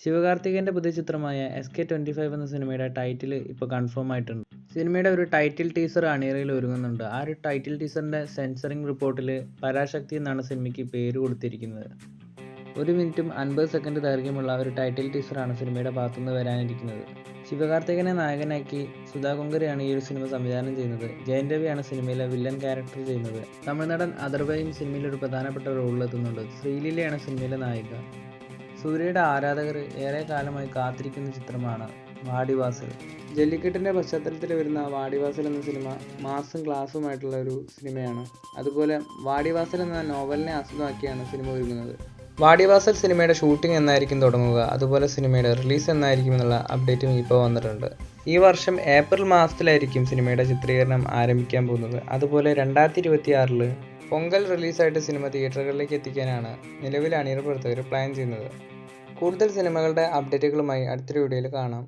ശിവകാർത്തികേയൻ്റെ പുതിയ ചിത്രമായ SK25 എന്ന സിനിമയുടെ ടൈറ്റിൽ ഇപ്പോൾ കൺഫേം ആയിട്ടുണ്ട്. സിനിമയുടെ ഒരു ടൈറ്റിൽ ടീസർ അണിയറയിൽ ഒരുങ്ങുന്നുണ്ട്. ആ ഒരു ടൈറ്റിൽ ടീസറിൻ്റെ സെൻസറിംഗ് റിപ്പോർട്ടിൽ പരാശക്തി എന്നാണ് സിനിമയ്ക്ക് പേര് കൊടുത്തിരിക്കുന്നത്. 1 മിനിറ്റും 50 സെക്കൻഡ് ദൈർഘ്യമുള്ള ഒരു ടൈറ്റിൽ ടീസറാണ് സിനിമയുടെ ഭാഗത്തുനിന്ന് വരാനിരിക്കുന്നത്. ശിവകാർത്തികേയനെ നായകനാക്കി സുധാ കൊങ്കരയാണ് ഈ ഒരു സിനിമ സംവിധാനം ചെയ്യുന്നത്. ജയൻ രവിയാണ് സിനിമയിലെ വില്ലൻ ക്യാരക്ടർ ചെയ്യുന്നത്. തമിഴ്നാടൻ അഥർവയും സിനിമയിൽ ഒരു പ്രധാനപ്പെട്ട റോളിലെത്തുന്നുണ്ട്. ശ്രീലീലയാണ് സിനിമയിലെ നായിക. സൂര്യയുടെ ആരാധകർ ഏറെ കാലമായി കാത്തിരിക്കുന്ന ചിത്രമാണ് വാടിവാസൽ. ജല്ലിക്കെട്ടിൻ്റെ പശ്ചാത്തലത്തിൽ വരുന്ന വാടിവാസൽ എന്ന സിനിമ മാസും ക്ലാസുമായിട്ടുള്ള ഒരു സിനിമയാണ്. അതുപോലെ വാടിവാസൽ എന്ന നോവലിനെ ആസ്പദമാക്കിയാണ് സിനിമ ഒരുങ്ങുന്നത്. വാടിവാസൽ സിനിമയുടെ ഷൂട്ടിംഗ് എന്നായിരിക്കും തുടങ്ങുക, അതുപോലെ സിനിമയുടെ റിലീസ് എന്നായിരിക്കും എന്നുള്ള അപ്ഡേറ്റും ഇപ്പോൾ വന്നിട്ടുണ്ട്. ഈ വർഷം ഏപ്രിൽ മാസത്തിലായിരിക്കും സിനിമയുടെ ചിത്രീകരണം ആരംഭിക്കാൻ പോകുന്നത്. അതുപോലെ 2026 പൊങ്കൽ റിലീസായിട്ട് സിനിമ തിയേറ്ററുകളിലേക്ക് എത്തിക്കാനാണ് നിലവിൽ അണിയറ പ്രവർത്തകർ പ്ലാൻ ചെയ്യുന്നത്. കൂടുതൽ സിനിമകളുടെ അപ്ഡേറ്റുകളുമായി അടുത്തൊരു വീഡിയോയിൽ കാണാം.